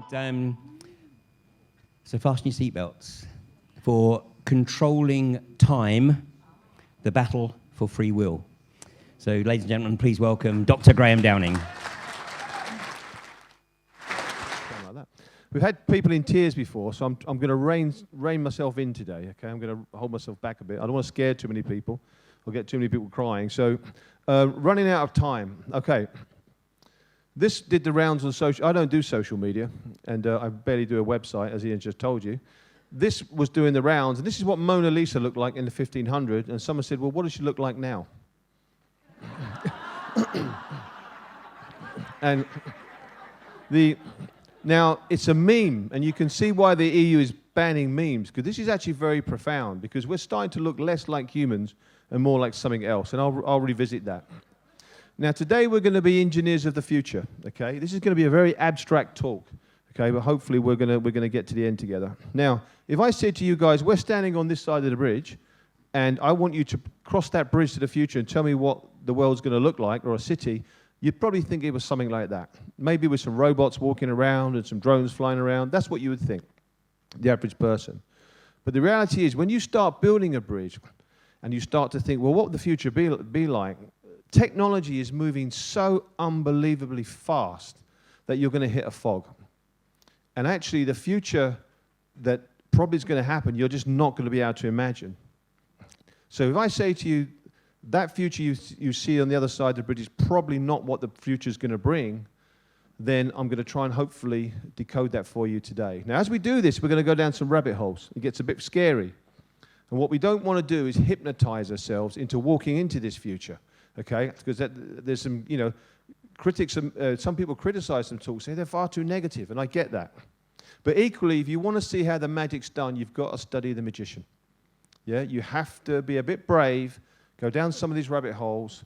So fasten your seatbelts for controlling time, the battle for free will. So, ladies and gentlemen, please welcome Dr. Graham Downing. Like that. We've had people in tears before, so I'm going to rein myself in today. Okay, I'm going to hold myself back a bit. I don't want to scare too many people or get too many people crying. So, running out of time. Okay. This did the rounds on social. I don't do social media, and I barely do a website, as Ian just told you. This was doing the rounds, and this is what Mona Lisa looked like in the 1500s. And someone said, "Well, what does she look like now?" And now it's a meme, and you can see why the EU is banning memes, because this is actually very profound, because we're starting to look less like humans and more like something else, and I'll revisit that. Now, today we're going to be engineers of the future, okay? This is going to be a very abstract talk, okay? But hopefully we're going to get to the end together. Now, if I said to you guys, we're standing on this side of the bridge, and I want you to cross that bridge to the future and tell me what the world's going to look like, or a city, you'd probably think it was something like that. Maybe with some robots walking around and some drones flying around. That's what you would think, the average person. But the reality is, when you start building a bridge, and you start to think, well, what would the future be like? Technology is moving so unbelievably fast that you're going to hit a fog. And actually, the future that probably is going to happen, you're just not going to be able to imagine. So if I say to you, that future you see on the other side of the bridge is probably not what the future is going to bring, then I'm going to try and hopefully decode that for you today. Now, as we do this, we're going to go down some rabbit holes. It gets a bit scary. And what we don't want to do is hypnotize ourselves into walking into this future. Okay, because there's some, critics, some people criticize some talks, say they're far too negative, and I get that. But equally, if you want to see how the magic's done, you've got to study the magician. Yeah, you have to be a bit brave, go down some of these rabbit holes,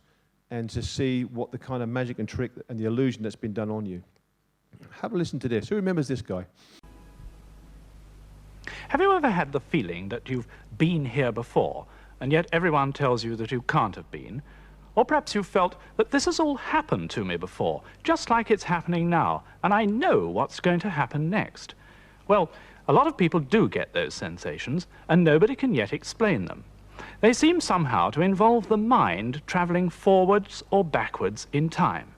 and to see what the kind of magic and trick and the illusion that's been done on you. Have a listen to this. Who remembers this guy? Have you ever had the feeling that you've been here before, and yet everyone tells you that you can't have been? Or perhaps you've felt that this has all happened to me before, just like it's happening now, and I know what's going to happen next. Well, a lot of people do get those sensations, and nobody can yet explain them. They seem somehow to involve the mind travelling forwards or backwards in time.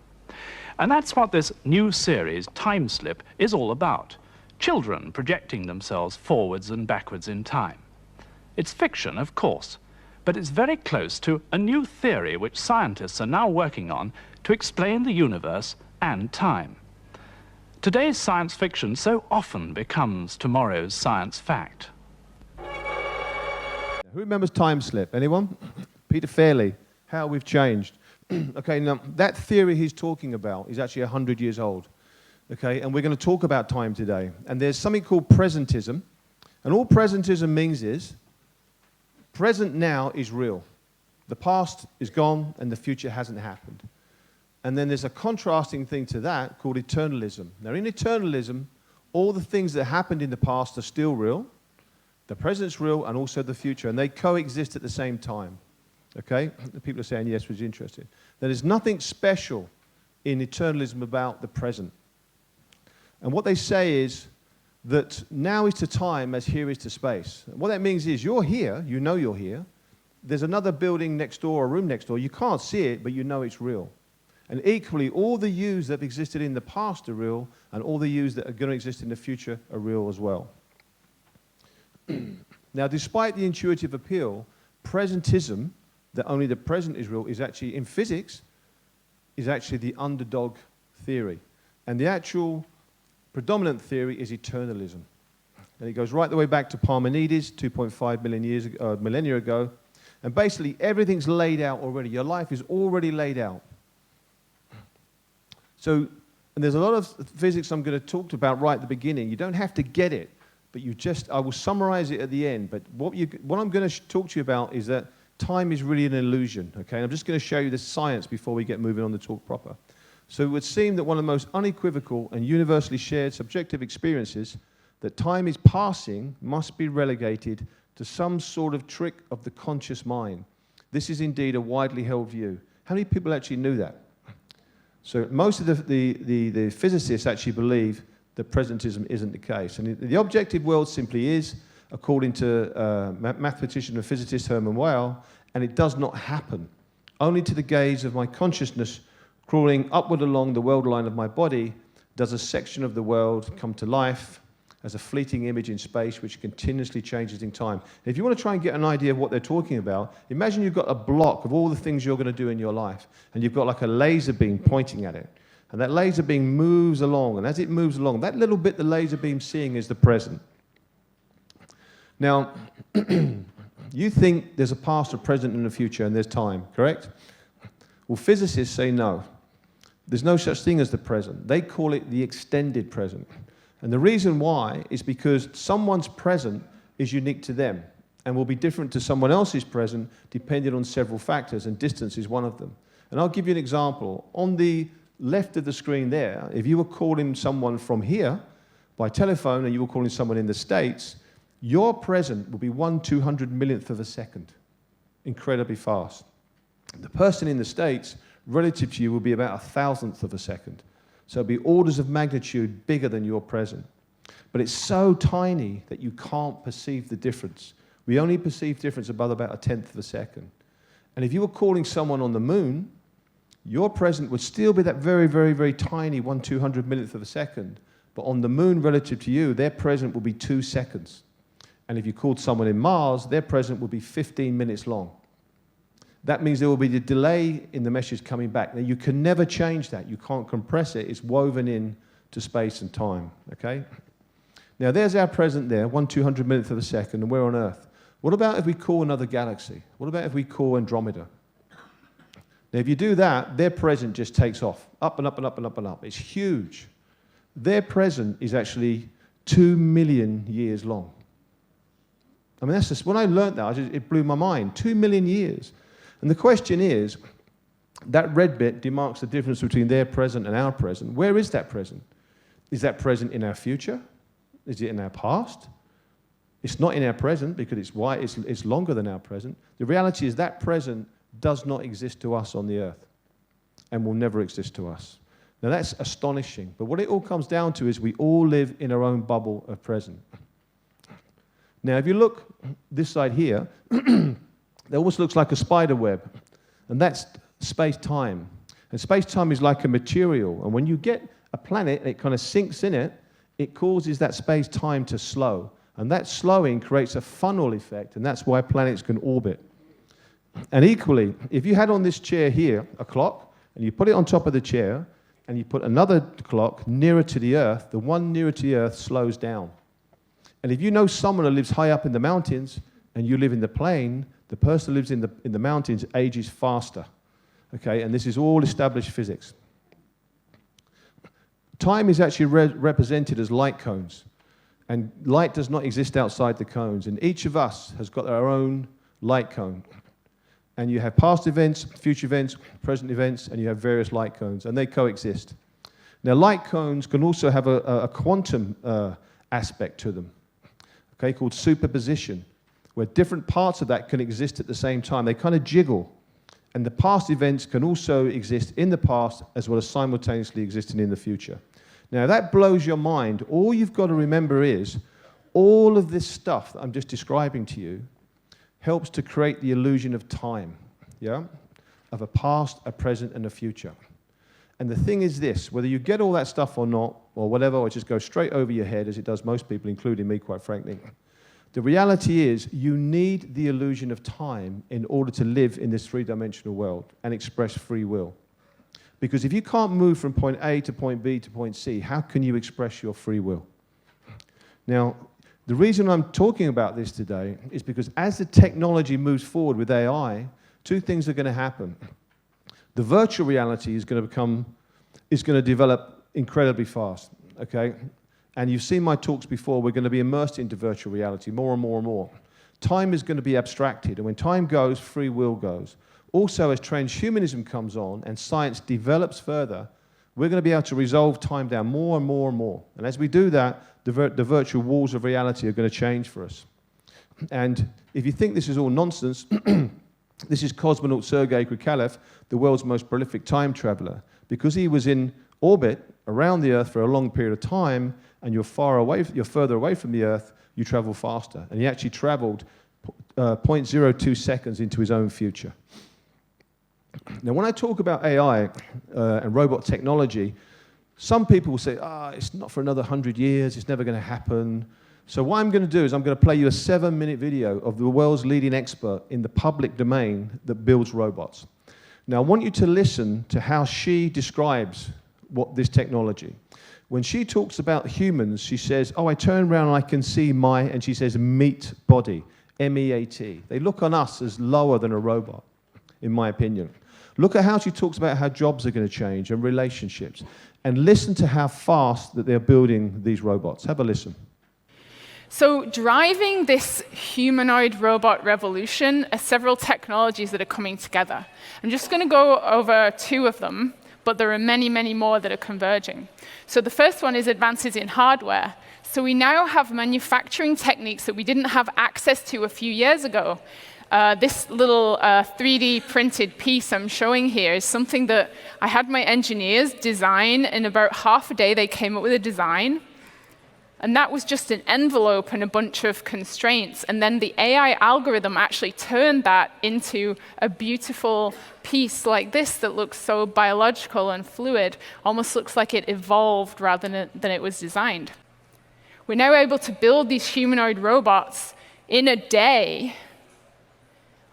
And that's what this new series, Time Slip, is all about. Children projecting themselves forwards and backwards in time. It's fiction, of course, but it's very close to a new theory which scientists are now working on to explain the universe and time. Today's science fiction so often becomes tomorrow's science fact. Who remembers Time Slip? Anyone? Peter Fairley, How We've Changed. Okay, now that theory he's talking about is actually 100 years old. Okay, and we're going to talk about time today. And there's something called presentism. And all presentism means is, present now is real. The past is gone and the future hasn't happened. And then there's a contrasting thing to that called eternalism. Now in eternalism, all the things that happened in the past are still real, the present's real, and also the future, and they coexist at the same time. Okay? The people are saying yes, was interested. There is nothing special in eternalism about the present. And what they say is that now is to time as here is to space. What that means is you're here, you know you're here. There's another building next door, a room next door. You can't see it, but you know it's real. And equally, all the yous that have existed in the past are real, and all the yous that are going to exist in the future are real as well. Now, despite the intuitive appeal, presentism, that only the present is real, is actually, in physics, is actually the underdog theory. And the actual predominant theory is eternalism. And it goes right the way back to Parmenides, 2.5 millennia ago. And basically, everything's laid out already. Your life is already laid out. So, and there's a lot of physics I'm going to talk about right at the beginning. You don't have to get it, but I will summarize it at the end. But what I'm going to talk to you about is that time is really an illusion, okay? And I'm just going to show you the science before we get moving on the talk proper. So it would seem that one of the most unequivocal and universally shared subjective experiences that time is passing must be relegated to some sort of trick of the conscious mind. This is indeed a widely held view. How many people actually knew that? So most of the physicists actually believe that presentism isn't the case. And the objective world simply is, according to mathematician and physicist Herman Weyl, and it does not happen. Only to the gaze of my consciousness crawling upward along the world line of my body does a section of the world come to life as a fleeting image in space which continuously changes in time. If you want to try and get an idea of what they're talking about, imagine you've got a block of all the things you're going to do in your life, and you've got like a laser beam pointing at it. And that laser beam moves along, and as it moves along, that little bit the laser beam's seeing is the present. Now, you think there's a past, a present, and a future, and there's time, correct? Well, physicists say no. There's no such thing as the present. They call it the extended present. And the reason why is because someone's present is unique to them and will be different to someone else's present depending on several factors, and distance is one of them. And I'll give you an example. On the left of the screen there, if you were calling someone from here by telephone and you were calling someone in the States, your present will be 1/200 millionth of a second, incredibly fast. The person in the States, relative to you, will be about 1,000th of a second. So it'll be orders of magnitude bigger than your present. But it's so tiny that you can't perceive the difference. We only perceive difference above about 1/10 of a second. And if you were calling someone on the moon, your present would still be that very, very, very tiny 1/200 millionth of a second. But on the moon, relative to you, their present will be 2 seconds. And if you called someone in Mars, their present will be 15 minutes long. That means there will be a delay in the message coming back. Now, you can never change that. You can't compress it. It's woven in to space and time, okay? Now, there's our present there, 1/200 millionth of a second, and we're on Earth. What about if we call another galaxy? What about if we call Andromeda? Now, if you do that, their present just takes off, up and up and up and up and up. It's huge. Their present is actually 2 million years long. I mean, that's just, when I learned that, it blew my mind. 2 million years. And the question is, that red bit demarks the difference between their present and our present. Where is that present? Is that present in our future? Is it in our past? It's not in our present because it's longer than our present. The reality is that present does not exist to us on the earth and will never exist to us. Now that's astonishing, but what it all comes down to is we all live in our own bubble of present. Now if you look this side here, it almost looks like a spider web, and that's space-time. And space-time is like a material, and when you get a planet and it kind of sinks in it, it causes that space-time to slow. And that slowing creates a funnel effect, and that's why planets can orbit. And equally, if you had on this chair here a clock, and you put it on top of the chair, and you put another clock nearer to the Earth, the one nearer to the Earth slows down. And if you know someone who lives high up in the mountains, and you live in the plain, the person who lives in the mountains ages faster. Okay, and this is all established physics. Time is actually represented as light cones. And light does not exist outside the cones. And each of us has got our own light cone. And you have past events, future events, present events, and you have various light cones. And they coexist. Now, light cones can also have a quantum aspect to them, okay, called superposition, where different parts of that can exist at the same time. They kind of jiggle. And the past events can also exist in the past as well as simultaneously existing in the future. Now, that blows your mind. All you've got to remember is all of this stuff that I'm just describing to you helps to create the illusion of time, yeah? Of a past, a present, and a future. And the thing is this, whether you get all that stuff or not, or whatever, or just go straight over your head, as it does most people, including me, quite frankly, the reality is you need the illusion of time in order to live in this three-dimensional world and express free will. Because if you can't move from point A to point B to point C, how can you express your free will? Now, the reason I'm talking about this today is because as the technology moves forward with AI, two things are going to happen. The virtual reality is going to develop incredibly fast, okay? And you've seen my talks before, we're going to be immersed into virtual reality more and more and more. Time is going to be abstracted, and when time goes, free will goes. Also, as transhumanism comes on and science develops further, we're going to be able to resolve time down more and more and more. And as we do that, the virtual walls of reality are going to change for us. And if you think this is all nonsense, this is cosmonaut Sergei Krikalev, the world's most prolific time traveler. Because he was in orbit around the Earth for a long period of time, and you're further away from the Earth, you travel faster. And he actually traveled 0.02 seconds into his own future. Now, when I talk about AI and robot technology, some people will say, it's not for another 100 years, it's never going to happen. So what I'm going to do is I'm going to play you a 7-minute video of the world's leading expert in the public domain that builds robots. Now, I want you to listen to how she describes this technology. When she talks about humans, she says, I turn around and I can see and she says, meat body, M-E-A-T. They look on us as lower than a robot, in my opinion. Look at how she talks about how jobs are going to change and relationships. And listen to how fast that they're building these robots. Have a listen. So driving this humanoid robot revolution are several technologies that are coming together. I'm just going to go over 2 of them, but there are many, many more that are converging. So the first one is advances in hardware. So we now have manufacturing techniques that we didn't have access to a few years ago. This little 3D printed piece I'm showing here is something that I had my engineers design. In about half a day, they came up with a design. And that was just an envelope and a bunch of constraints. And then the AI algorithm actually turned that into a beautiful piece like this that looks so biological and fluid, almost looks like it evolved rather than it was designed. We're now able to build these humanoid robots in a day.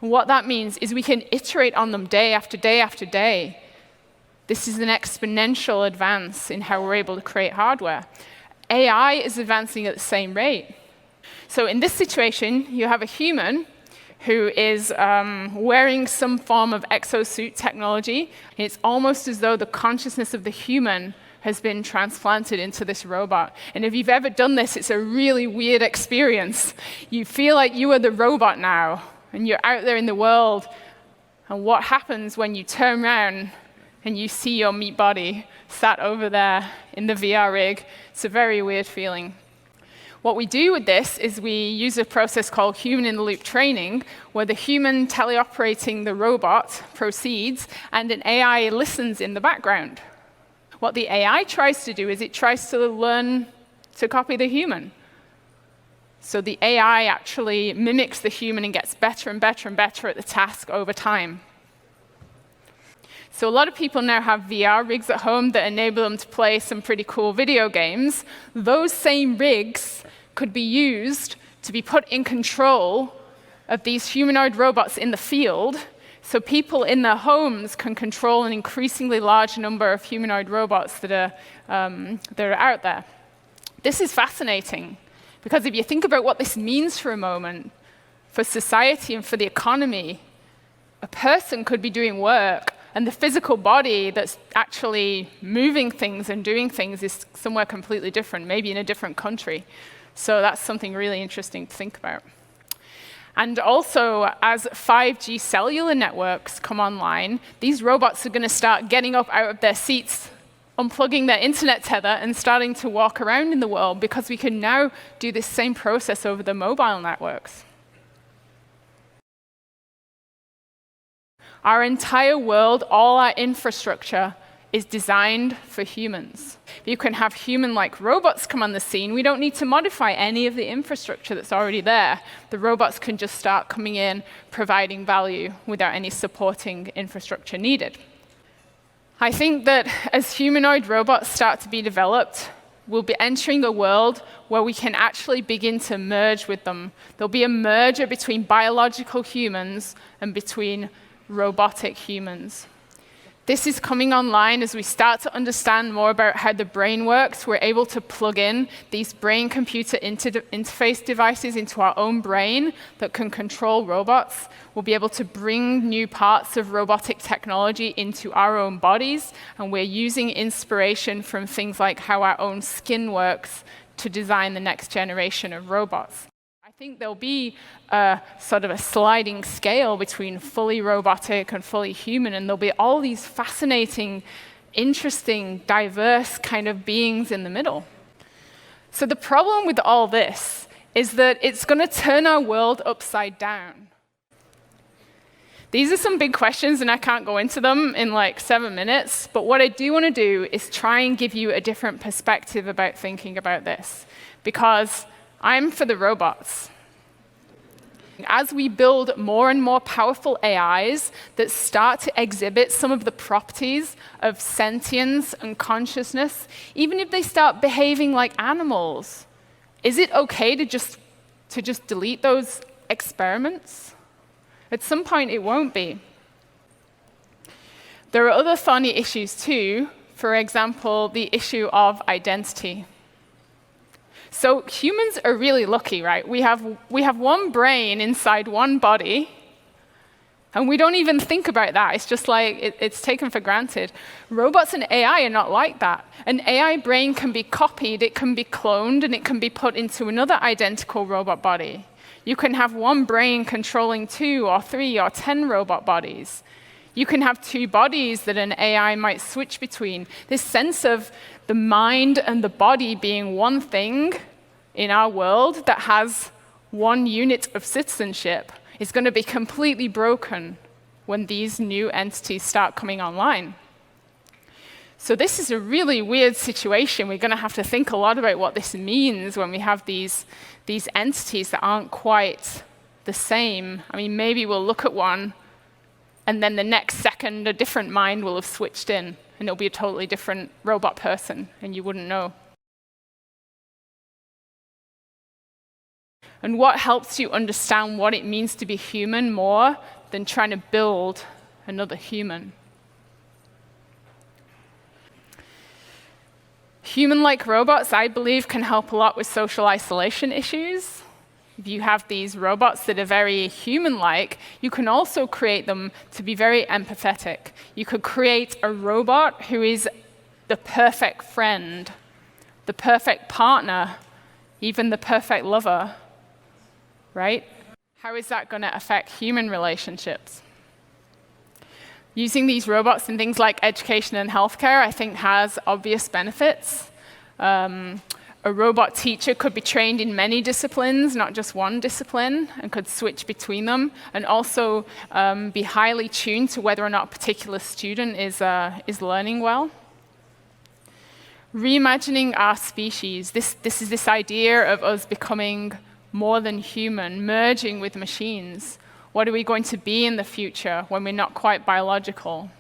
And what that means is we can iterate on them day after day after day. This is an exponential advance in how we're able to create hardware. AI is advancing at the same rate. So in this situation, you have a human who is wearing some form of exosuit technology. And it's almost as though the consciousness of the human has been transplanted into this robot. And if you've ever done this, it's a really weird experience. You feel like you are the robot now, and you're out there in the world. And what happens when you turn around and you see your meat body sat over there in the VR rig? It's a very weird feeling. What we do with this is we use a process called human-in-the-loop training, where the human teleoperating the robot proceeds, and an AI listens in the background. What the AI tries to do is it tries to learn to copy the human. So the AI actually mimics the human and gets better and better and better at the task over time. So a lot of people now have VR rigs at home that enable them to play some pretty cool video games. Those same rigs could be used to be put in control of these humanoid robots in the field, so people in their homes can control an increasingly large number of humanoid robots that are out there. This is fascinating, because if you think about what this means for a moment, for society and for the economy, a person could be doing work, and the physical body that's actually moving things and doing things is somewhere completely different, maybe in a different country. So that's something really interesting to think about. And also, as 5G cellular networks come online, these robots are going to start getting up out of their seats, unplugging their internet tether, and starting to walk around in the world, because we can now do this same process over the mobile networks. Our entire world, all our infrastructure, is designed for humans. You can have human-like robots come on the scene. We don't need to modify any of the infrastructure that's already there. The robots can just start coming in, providing value without any supporting infrastructure needed. I think that as humanoid robots start to be developed, we'll be entering a world where we can actually begin to merge with them. There'll be a merger between biological humans and between robotic humans. This is coming online as we start to understand more about how the brain works. We're able to plug in these brain-computer interface devices into our own brain that can control robots. We'll be able to bring new parts of robotic technology into our own bodies, and we're using inspiration from things like how our own skin works to design the next generation of robots. I think there'll be sort of a sliding scale between fully robotic and fully human, and there'll be all these fascinating, interesting, diverse kind of beings in the middle. So the problem with all this is that it's going to turn our world upside down. These are some big questions, and I can't go into them in like 7 minutes. But what I do want to do is try and give you a different perspective about thinking about this, because I'm for the robots. As we build more and more powerful AIs that start to exhibit some of the properties of sentience and consciousness, even if they start behaving like animals, is it okay to just delete those experiments? At some point, it won't be. There are other thorny issues too. For example, the issue of identity. So humans are really lucky, right? We have one brain inside one body, and we don't even think about that. It's just like it's taken for granted. Robots and AI are not like that. An AI brain can be copied, it can be cloned, and it can be put into another identical robot body. You can have one brain controlling 2 or 3 or 10 robot bodies. You can have 2 bodies that an AI might switch between. This sense of the mind and the body being one thing in our world that has one unit of citizenship is going to be completely broken when these new entities start coming online. So this is a really weird situation. We're going to have to think a lot about what this means when we have these entities that aren't quite the same. I mean, maybe we'll look at one, and then the next second, a different mind will have switched in, and it'll be a totally different robot person, and you wouldn't know. And what helps you understand what it means to be human more than trying to build another human? Human-like robots, I believe, can help a lot with social isolation issues. If you have these robots that are very human-like, you can also create them to be very empathetic. You could create a robot who is the perfect friend, the perfect partner, even the perfect lover, right? How is that going to affect human relationships? Using these robots in things like education and healthcare, I think, has obvious benefits. A robot teacher could be trained in many disciplines, not just one discipline, and could switch between them, and also be highly tuned to whether or not a particular student is learning well. Reimagining our species. This is this idea of us becoming more than human, merging with machines. What are we going to be in the future when we're not quite biological?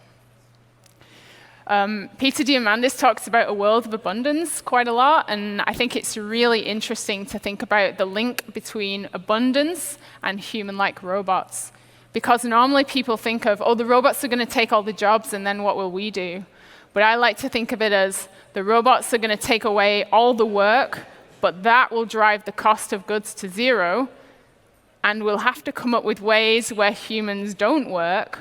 Peter Diamandis talks about a world of abundance quite a lot, and I think it's really interesting to think about the link between abundance and human-like robots. Because normally people think of, oh, the robots are going to take all the jobs, and then what will we do? But I like to think of it as the robots are going to take away all the work, but that will drive the cost of goods to zero, and we'll have to come up with ways where humans don't work,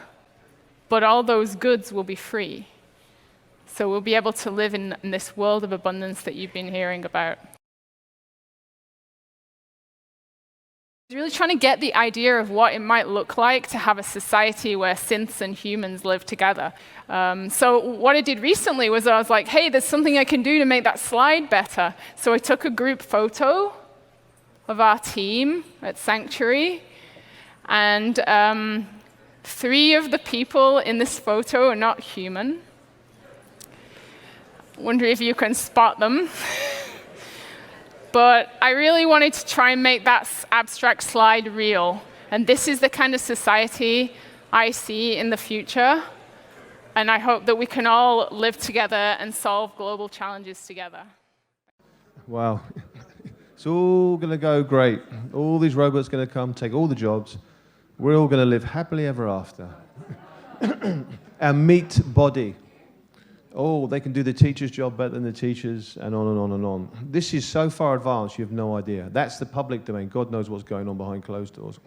but all those goods will be free. So we'll be able to live in this world of abundance that you've been hearing about. Really trying to get the idea of what it might look like to have a society where synths and humans live together. So what I did recently was I was like, hey, there's something I can do to make that slide better. So I took a group photo of our team at Sanctuary, and 3 of the people in this photo are not human. Wonder if you can spot them. But I really wanted to try and make that abstract slide real. And this is the kind of society I see in the future. And I hope that we can all live together and solve global challenges together. Wow. It's all going to go great. All these robots are going to come, take all the jobs. We're all going to live happily ever after. Our meat body. Oh, they can do the teacher's job better than the teachers, and on and on and on. This is so far advanced, you have no idea. That's the public domain. God knows what's going on behind closed doors.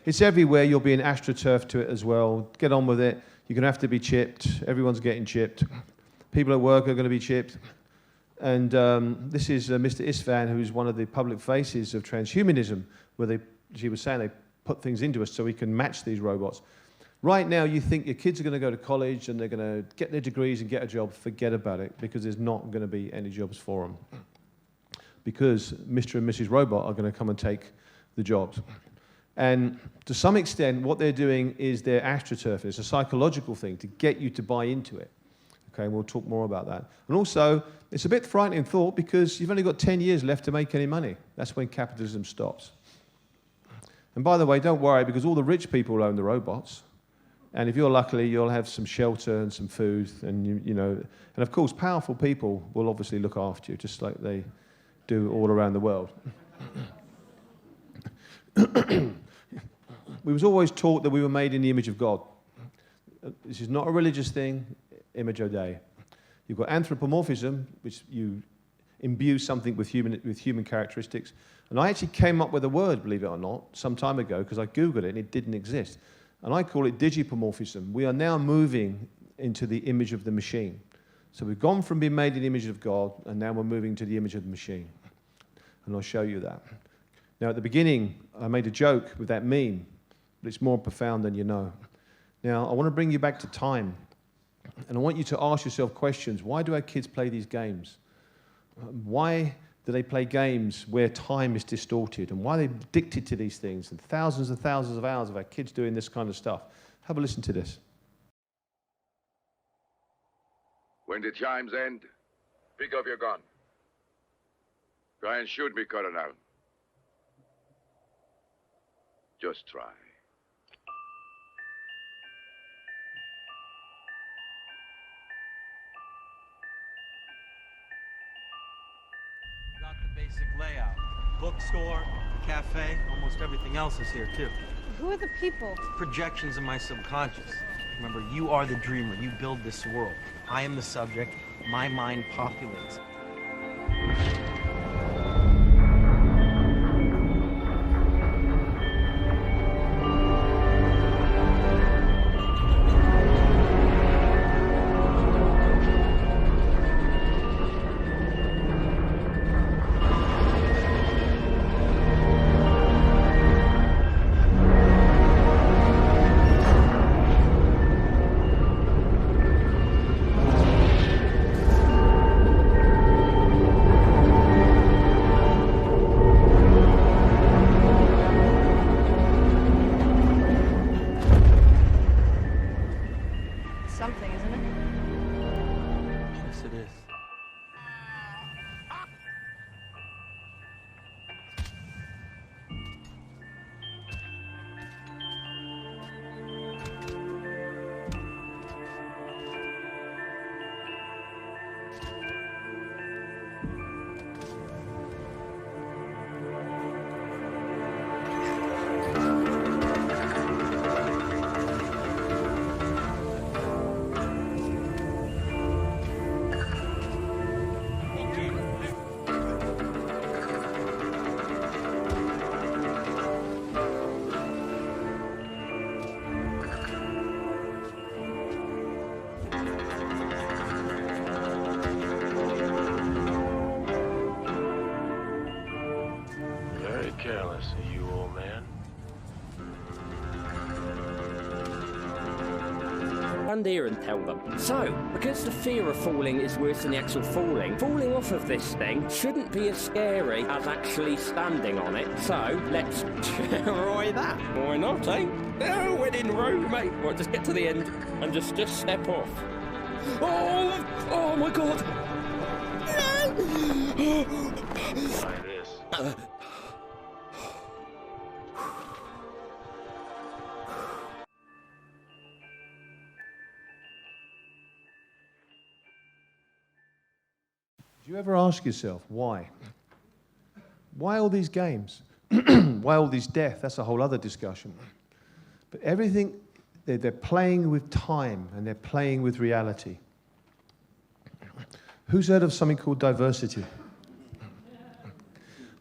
It's everywhere. You'll be an astroturf to it as well. Get on with it. You're going to have to be chipped. Everyone's getting chipped. People at work are going to be chipped. And this is Mr. Isfan, who's one of the public faces of transhumanism, where she was saying they put things into us so we can match these robots. Right now, you think your kids are going to go to college and they're going to get their degrees and get a job. Forget about it, because there's not going to be any jobs for them. Because Mr. and Mrs. Robot are going to come and take the jobs. And to some extent, what they're doing is they're astroturfing. It's a psychological thing to get you to buy into it. Okay, we'll talk more about that. And also, it's a bit frightening thought because you've only got 10 years left to make any money. That's when capitalism stops. And by the way, don't worry, because all the rich people own the robots. And if you're lucky, you'll have some shelter and some food, and you know. And of course, powerful people will obviously look after you, just like they do all around the world. We was always taught that we were made in the image of God. This is not a religious thing, image Dei. You've got anthropomorphism, which you imbue something with human characteristics. And I actually came up with a word, believe it or not, some time ago, because I Googled it and it didn't exist. And I call it digipomorphism. We are now moving into the image of the machine. So we've gone from being made in the image of God, and now we're moving to the image of the machine. And I'll show you that. Now, at the beginning, I made a joke with that meme, but it's more profound than you know. Now, I want to bring you back to time, and I want you to ask yourself questions. Why do our kids play these games? Why do they play games where time is distorted? And why are they addicted to these things? And thousands of hours of our kids doing this kind of stuff. Have a listen to this. When the chimes end, pick up your gun. Try and shoot me, Colonel. Just try. Got the basic layout. Bookstore, cafe, almost everything else is here too. Who are the people? Projections in my subconscious. Remember, you are the dreamer. You build this world. I am the subject. My mind populates. Something, isn't it? Yes, it is. Very careless of you, old man. Stand here and tell them. So, because the fear of falling is worse than the actual falling off of this thing shouldn't be as scary as actually standing on it. So, let's try that. Why not, eh? Oh, when in Rome, mate. Right, just get to the end and just step off. Oh my God. Try this. Do you ever ask yourself, why? Why all these games? Why all this death? That's a whole other discussion. But everything, they're playing with time and they're playing with reality. Who's heard of something called diversity?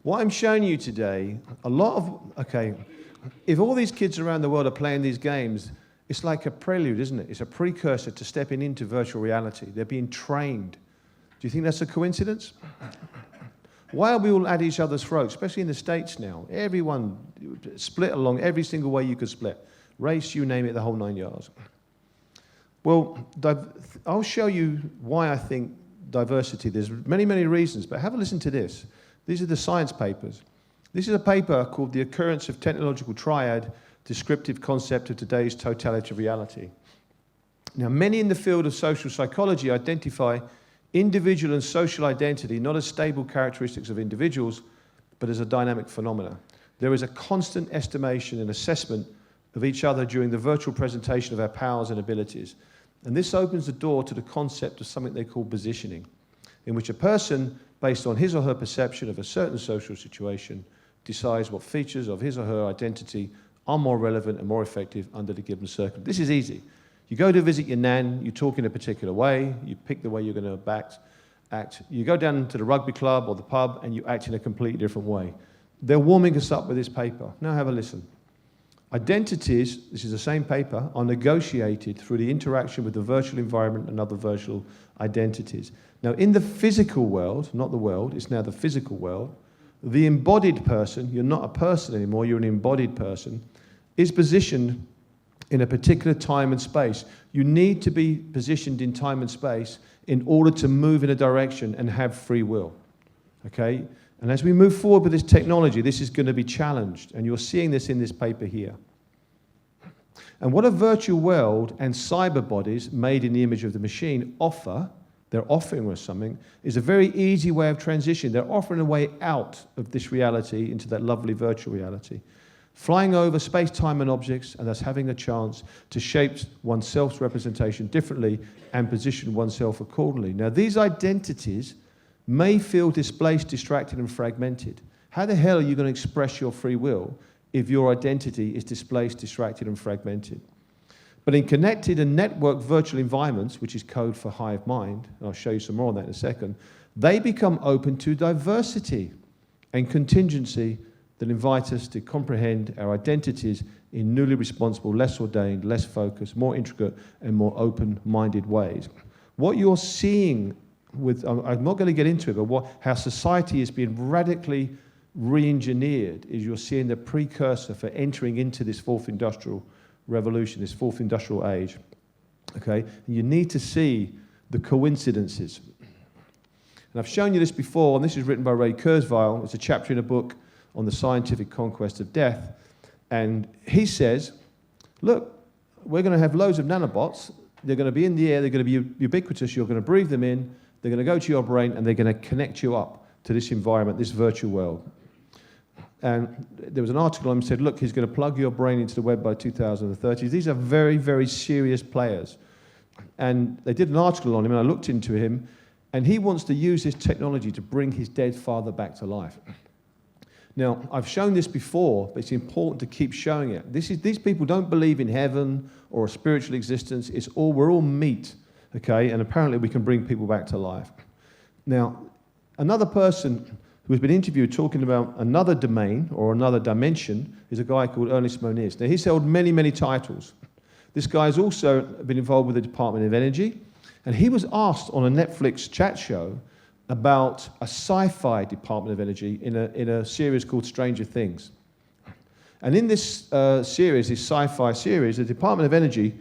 What I'm showing you today, if all these kids around the world are playing these games, it's like a prelude, isn't it? It's a precursor to stepping into virtual reality. They're being trained. Do you think that's a coincidence? Why are we all at each other's throats, especially in the States now? Everyone split along every single way you could split. Race, you name it, the whole 9 yards. Well, I'll show you why I think diversity. There's many, many reasons, but have a listen to this. These are the science papers. This is a paper called The Occurrence of Technological Triad, Descriptive Concept of Today's Totality of Reality. Now, many in the field of social psychology identify individual and social identity not as stable characteristics of individuals, but as a dynamic phenomena. There is a constant estimation and assessment of each other during the virtual presentation of our powers and abilities. And this opens the door to the concept of something they call positioning, in which a person, based on his or her perception of a certain social situation, decides what features of his or her identity are more relevant and more effective under the given circumstance. This is easy. You go to visit your nan, you talk in a particular way, you pick the way you're going to act. You go down to the rugby club or the pub and you act in a completely different way. They're warming us up with this paper. Now have a listen. Identities, this is the same paper, are negotiated through the interaction with the virtual environment and other virtual identities. Now, in the physical world, not the world, it's now the physical world, the embodied person, you're not a person anymore, you're an embodied person, is positioned in a particular time and space. You need to be positioned in time and space in order to move in a direction and have free will, okay? And as we move forward with this technology, this is going to be challenged, and you're seeing this in this paper here. And what a virtual world and cyber bodies made in the image of the machine offer, they're offering us something, is a very easy way of transition. They're offering a way out of this reality into that lovely virtual reality. Flying over space, time, and objects, and thus having a chance to shape one's self-representation differently and position oneself accordingly. Now, these identities may feel displaced, distracted, and fragmented. How the hell are you going to express your free will if your identity is displaced, distracted, and fragmented? But in connected and networked virtual environments, which is code for hive mind, and I'll show you some more on that in a second, they become open to diversity and contingency that invite us to comprehend our identities in newly responsible, less ordained, less focused, more intricate, and more open-minded ways. What you're seeing with, I'm not going to get into it, but how society is being radically re-engineered is you're seeing the precursor for entering into this fourth industrial revolution, this fourth industrial age, okay? And you need to see the coincidences. And I've shown you this before, and this is written by Ray Kurzweil. It's a chapter in a book on the scientific conquest of death. And he says, look, we're going to have loads of nanobots. They're going to be in the air. They're going to be ubiquitous. You're going to breathe them in. They're going to go to your brain, and they're going to connect you up to this environment, this virtual world. And there was an article on him that said, look, he's going to plug your brain into the web by 2030. These are very, very serious players. And they did an article on him, and I looked into him, and he wants to use this technology to bring his dead father back to life. Now, I've shown this before, but it's important to keep showing it. These people don't believe in heaven or a spiritual existence. We're all meat, okay? And apparently we can bring people back to life. Now, another person who's been interviewed talking about another domain or another dimension is a guy called Ernest Moniz. Now, he's held many, many titles. This guy's also been involved with the Department of Energy, and he was asked on a Netflix chat show about a sci-fi Department of Energy in a series called Stranger Things. And in this series, this sci-fi series, the Department of Energy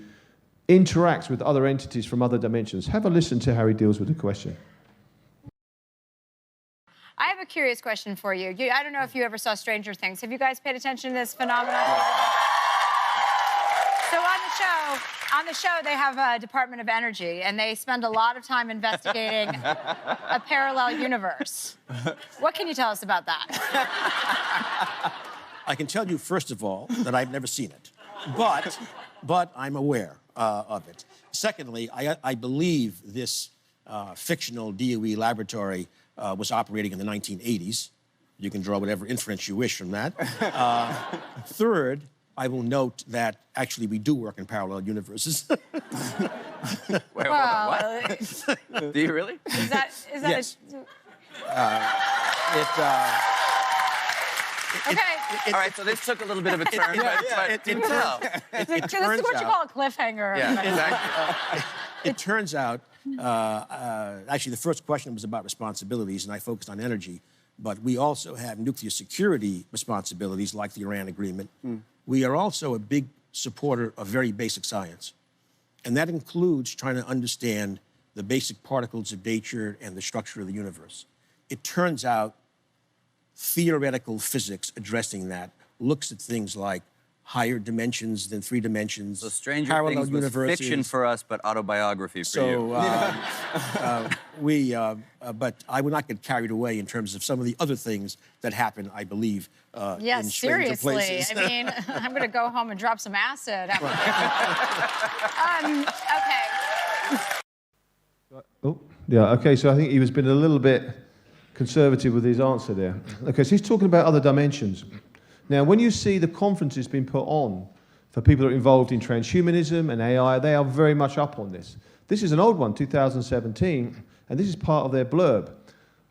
interacts with other entities from other dimensions. Have a listen to how he deals with the question. I have a curious question for you. I don't know if you ever saw Stranger Things. Have you guys paid attention to this phenomenon? So on the show, they have a Department of Energy, and they spend a lot of time investigating a parallel universe. What can you tell us about that? I can tell you, first of all, that I've never seen it, but I'm aware of it. Secondly, I believe this fictional DOE laboratory was operating in the 1980s. You can draw whatever inference you wish from that. Third, I will note that actually we do work in parallel universes. Wait, what? Do you really? Is that yes. Okay. All right, so this took a little bit of a turn, but do tell. This is what you call a cliffhanger. Yeah, exactly. It turns out, actually, the first question was about responsibilities, and I focused on energy. But we also have nuclear security responsibilities, like the Iran agreement. We are also a big supporter of very basic science. And that includes trying to understand the basic particles of nature and the structure of the universe. It turns out theoretical physics addressing that looks at things like higher dimensions than 3 dimensions, So Stranger parallel Things was universes. fiction for us, but autobiography for you. But I would not get carried away in terms of some of the other things that happen, I believe, Yes, in stranger seriously. places. I mean, I'm going to go home and drop some acid. After okay. Oh, yeah, okay, so I think he was being a little bit conservative with his answer there. Okay, so he's talking about other dimensions. Now, when you see the conferences being put on for people that are involved in transhumanism and AI, they are very much up on this. This is an old one, 2017, and this is part of their blurb.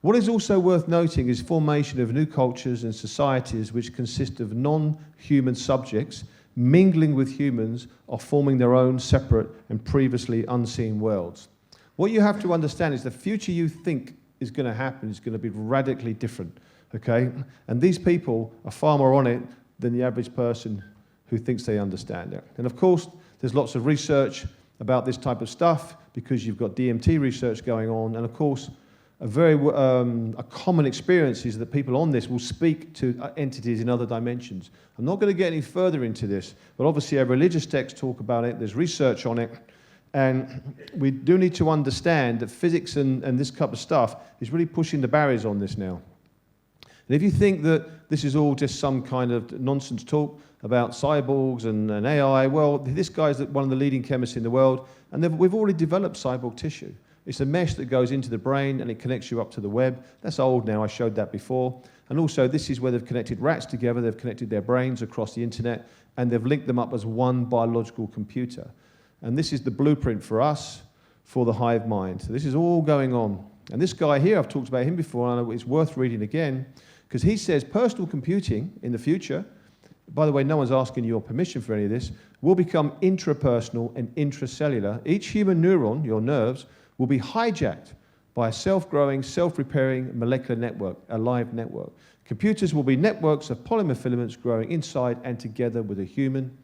What is also worth noting is formation of new cultures and societies which consist of non-human subjects mingling with humans or forming their own separate and previously unseen worlds. What you have to understand is the future you think is going to happen is going to be radically different, okay? And these people are far more on it than the average person who thinks they understand it. And of course, there's lots of research about this type of stuff because you've got DMT research going on. And of course, a common experience is that people on this will speak to entities in other dimensions. I'm not going to get any further into this, but obviously our religious texts talk about it. There's research on it. And we do need to understand that physics and this type of stuff is really pushing the barriers on this now. And if you think that this is all just some kind of nonsense talk about cyborgs and AI, well, this guy's one of the leading chemists in the world, and we've already developed cyborg tissue. It's a mesh that goes into the brain and it connects you up to the web. That's old now, I showed that before. And also, this is where they've connected rats together, they've connected their brains across the internet, and they've linked them up as one biological computer. And this is the blueprint for us, for the hive mind. So this is all going on. And this guy here, I've talked about him before, and it's worth reading again, because he says personal computing in the future, by the way, no one's asking your permission for any of this, will become intrapersonal and intracellular. Each human neuron, your nerves, will be hijacked by a self-growing, self-repairing molecular network, a live network. Computers will be networks of polymer filaments growing inside and together with a human,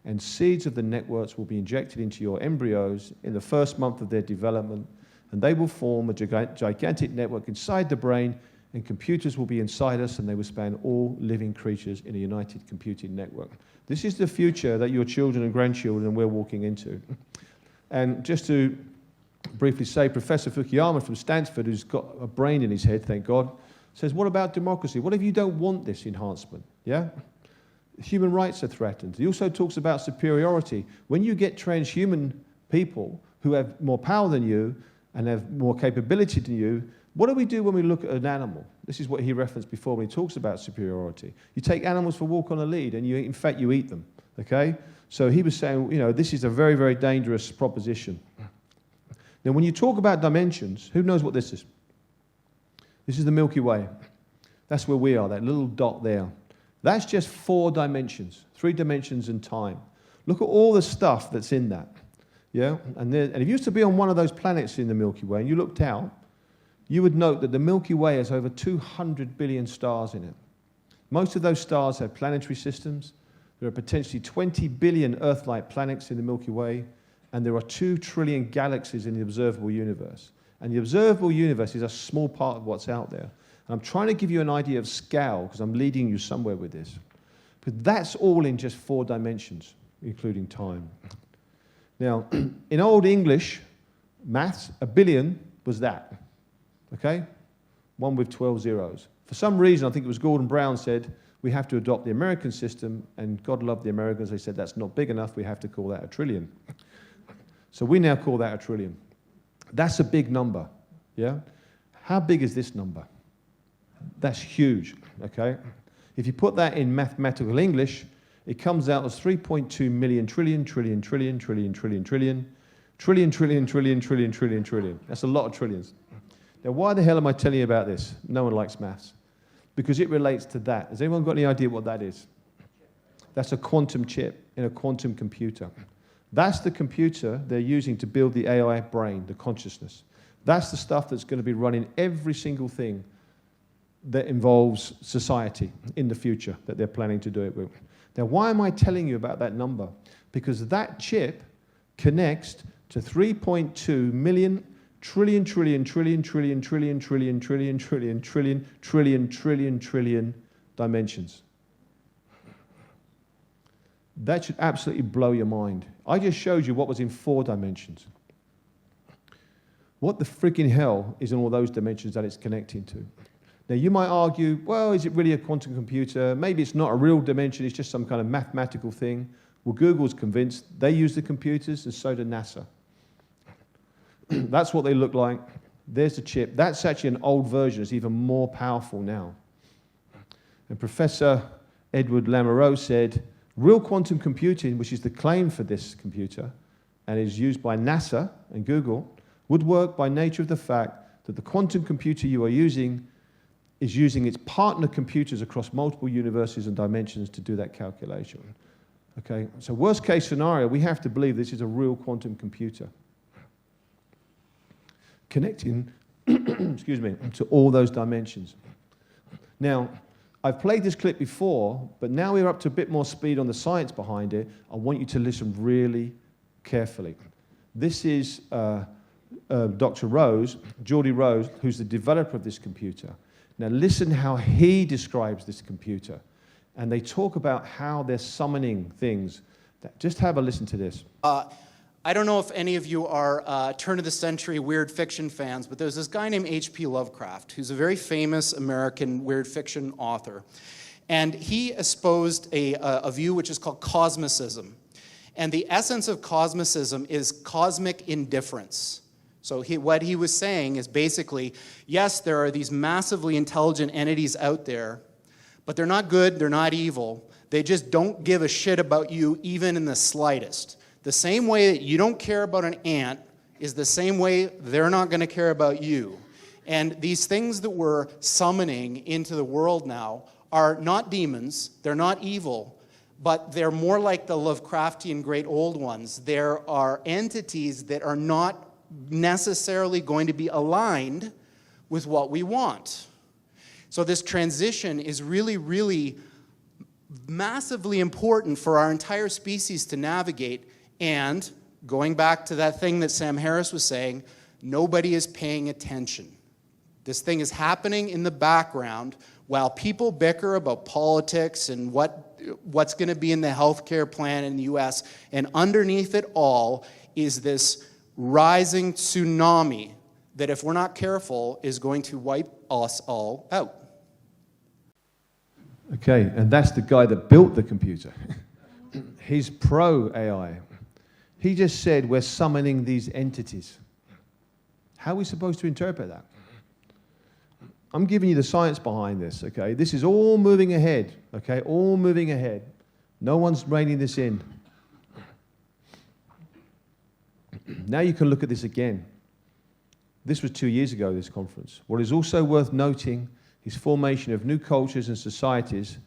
and seeds of the networks will be injected into your embryos in the first month of their development, and they will form a gigantic network inside the brain, and computers will be inside us, and they will span all living creatures in a united computing network. This is the future that your children and grandchildren and we're walking into. And just to briefly say, Professor Fukuyama from Stanford, who's got a brain in his head, thank God, says, what about democracy? What if you don't want this enhancement? Yeah? Human rights are threatened. He also talks about superiority. When you get transhuman people who have more power than you and have more capability than you, what do we do when we look at an animal? This is what he referenced before when he talks about superiority. You take animals for a walk on a lead and in fact, you eat them, okay? So he was saying, this is a very, very dangerous proposition. Now, when you talk about dimensions, who knows what this is? This is the Milky Way. That's where we are, that little dot there. That's just 4 dimensions, 3 dimensions in time. Look at all the stuff that's in that. Yeah? And if you used to be on one of those planets in the Milky Way and you looked out, you would note that the Milky Way has over 200 billion stars in it. Most of those stars have planetary systems. There are potentially 20 billion Earth-like planets in the Milky Way, and there are 2 trillion galaxies in the observable universe. And the observable universe is a small part of what's out there. I'm trying to give you an idea of scale, because I'm leading you somewhere with this. But that's all in just 4 dimensions, including time. Now, in Old English maths, a billion was that, okay? 1 with 12 zeros. For some reason, I think it was Gordon Brown said, we have to adopt the American system, and God loved the Americans. They said, that's not big enough, we have to call that a trillion. So we now call that a trillion. That's a big number, yeah? How big is this number? That's huge, okay? If you put that in mathematical English, it comes out as 3.2 million trillion, trillion, trillion, trillion, trillion, trillion, trillion, trillion, trillion, trillion, trillion, trillion. That's a lot of trillions. Now, why the hell am I telling you about this? No one likes maths. Because it relates to that. Has anyone got any idea what that is? That's a quantum chip in a quantum computer. That's the computer they're using to build the AI brain, the consciousness. That's the stuff that's going to be running every single thing that involves society in the future that they're planning to do it with. Now, why am I telling you about that number? Because that chip connects to 3.2 million trillion, trillion, trillion, trillion, trillion, trillion, trillion, trillion, trillion, trillion, trillion, trillion dimensions. That should absolutely blow your mind. I just showed you what was in 4 dimensions. What the freaking hell is in all those dimensions that it's connecting to? Now, you might argue, well, is it really a quantum computer? Maybe it's not a real dimension, it's just some kind of mathematical thing. Well, Google's convinced they use the computers, and so did NASA. That's what they look like. There's the chip. That's actually an old version. It's even more powerful now. And Professor Edward Lamoureux said, real quantum computing, which is the claim for this computer, and is used by NASA and Google, would work by nature of the fact that the quantum computer you are using is using its partner computers across multiple universes and dimensions to do that calculation. Okay, so worst case scenario, we have to believe this is a real quantum computer connecting, excuse me, to all those dimensions. Now, I've played this clip before, but now we're up to a bit more speed on the science behind it. I want you to listen really carefully. This is Dr. Rose, Geordie Rose, who's the developer of this computer. Now listen how he describes this computer. And they talk about how they're summoning things. Just have a listen to this. I don't know if any of you are turn-of-the-century weird fiction fans, but there's this guy named H.P. Lovecraft, who's a very famous American weird fiction author. And he espoused a view which is called cosmicism. And the essence of cosmicism is cosmic indifference. So what he was saying is basically, yes, there are these massively intelligent entities out there, but they're not good, they're not evil. They just don't give a shit about you even in the slightest. The same way that you don't care about an ant is the same way they're not going to care about you. And these things that we're summoning into the world now are not demons, they're not evil, but they're more like the Lovecraftian great old ones. There are entities that are not necessarily going to be aligned with what we want. So this transition is really, really massively important for our entire species to navigate. And going back to that thing that Sam Harris was saying, nobody is paying attention. This thing is happening in the background while people bicker about politics and what's going to be in the healthcare plan in the US. And underneath it all is this rising tsunami that, if we're not careful, is going to wipe us all out. Okay, and that's the guy that built the computer. He's pro-AI. He just said we're summoning these entities. How are we supposed to interpret that? I'm giving you the science behind this, okay? This is all moving ahead, okay? All moving ahead. No one's reining this in. Now you can look at this again. This was 2 years ago, this conference. What is also worth noting is formation of new cultures and societies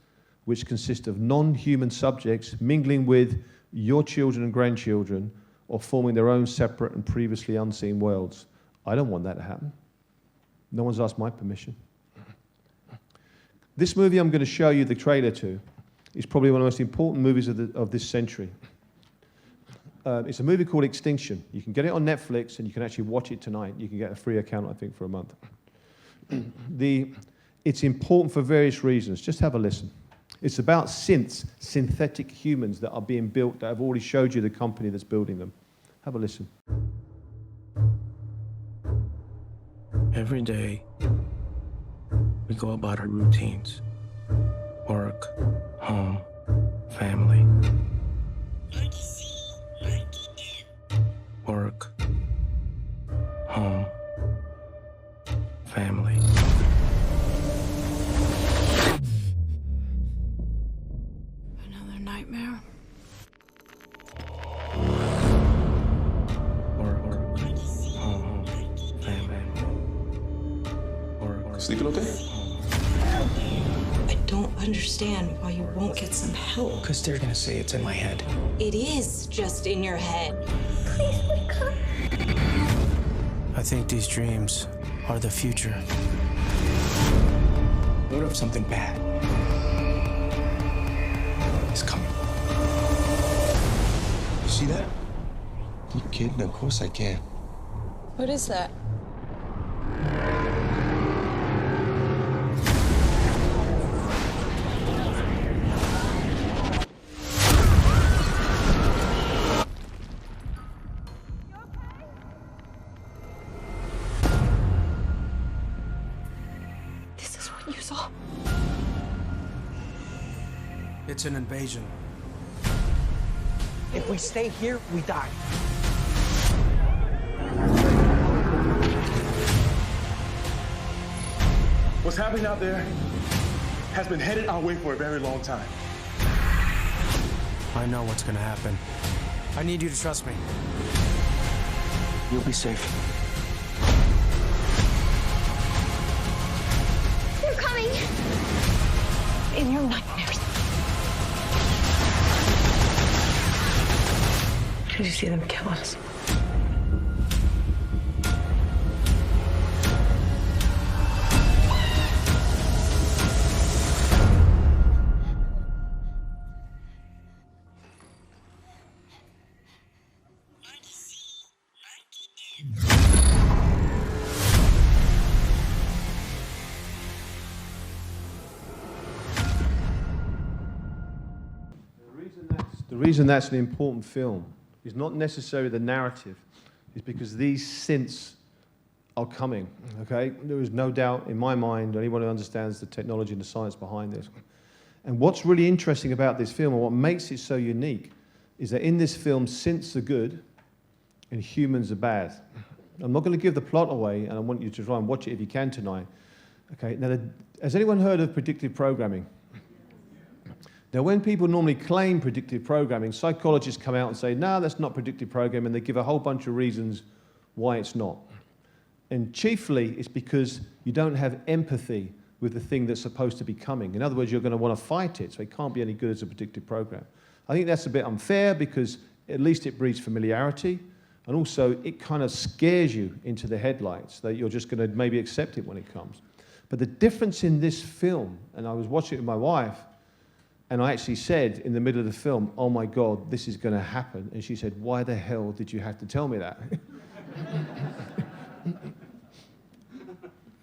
which consist of non-human subjects mingling with your children and grandchildren, or forming their own separate and previously unseen worlds. I don't want that to happen. No one's asked my permission. This movie I'm going to show you the trailer to is probably one of the most important movies of this century. It's a movie called Extinction. You can get it on Netflix, and you can actually watch it tonight. You can get a free account, I think, for a month. It's important for various reasons. Just have a listen. It's about synthetic humans that are being built, that I've already showed you the company that's building them. Have a listen. Every day, we go about our routines. Work, home, family. Work, home, family. Another nightmare. Work, home, family. Work. Sleeping okay? I don't understand why you won't get some help. Because they're gonna say it's in my head. It is just in your head. Please wake up. I think these dreams are the future. What if something bad is coming? You see that? You kidding? Of course I can. What is that? You saw? It's an invasion. If we stay here, we die. What's happening out there has been headed our way for a very long time. I know what's gonna happen. I need you to trust me. You'll be safe. They're coming! In your nightmares. Did you see them kill us? The reason that's an important film is not necessarily the narrative, it's because these synths are coming, okay? There is no doubt in my mind, anyone who understands the technology and the science behind this. And what's really interesting about this film, and what makes it so unique, is that in this film, synths are good and humans are bad. I'm not going to give the plot away, and I want you to try and watch it if you can tonight. Okay, now, has anyone heard of predictive programming? Now, when people normally claim predictive programming, psychologists come out and say, no, that's not predictive programming, and they give a whole bunch of reasons why it's not. And chiefly, it's because you don't have empathy with the thing that's supposed to be coming. In other words, you're going to want to fight it, so it can't be any good as a predictive program. I think that's a bit unfair because at least it breeds familiarity, and also it kind of scares you into the headlights that you're just going to maybe accept it when it comes. But the difference in this film, and I was watching it with my wife, and I actually said in the middle of the film, oh my God, this is going to happen. And she said, why the hell did you have to tell me that?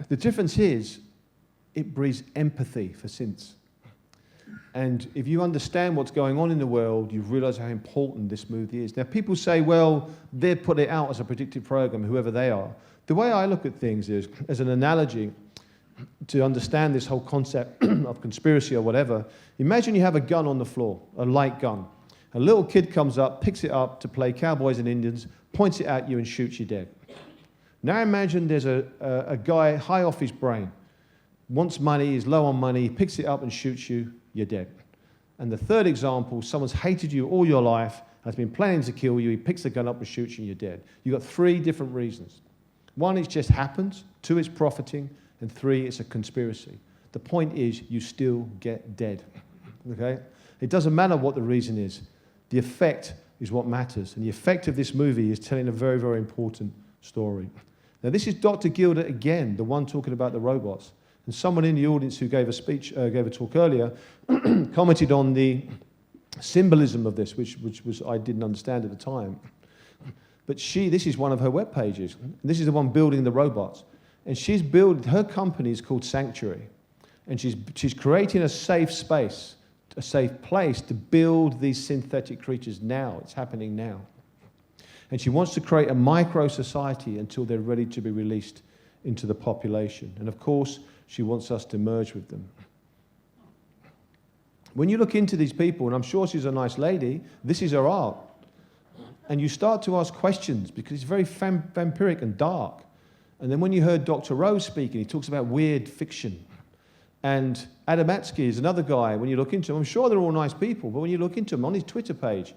The difference is, it breeds empathy for synths. And if you understand what's going on in the world, you realize how important this movie is. Now, people say, well, they put it out as a predictive program, whoever they are. The way I look at things is, as an analogy, to understand this whole concept of conspiracy or whatever, imagine you have a gun on the floor, a light gun. A little kid comes up, picks it up to play cowboys and Indians, points it at you and shoots you dead. Now imagine there's a guy high off his brain, wants money, is low on money, picks it up and shoots you, you're dead. And the third example, someone's hated you all your life, has been planning to kill you, he picks the gun up and shoots you, you're dead. You've got three different reasons. One, it just happens. Two, it's profiting. And three, it's a conspiracy. The point is, you still get dead, okay? It doesn't matter what the reason is. The effect is what matters. And the effect of this movie is telling a very, very important story. Now, this is Dr. Gilder again, the one talking about the robots. And someone in the audience who gave a speech, gave a talk earlier, commented on the symbolism of this, which was I didn't understand at the time. But this is one of her web pages. This is the one building the robots. And she's built, her company is called Sanctuary. And she's creating a safe space, a safe place to build these synthetic creatures now. It's happening now. And she wants to create a micro-society until they're ready to be released into the population. And of course, she wants us to merge with them. When you look into these people, and I'm sure she's a nice lady, this is her art. And you start to ask questions because it's very vampiric and dark. And then when you heard Dr. Rose speaking, he talks about weird fiction. And Adamatsky is another guy, when you look into him, I'm sure they're all nice people, but when you look into him, on his Twitter page,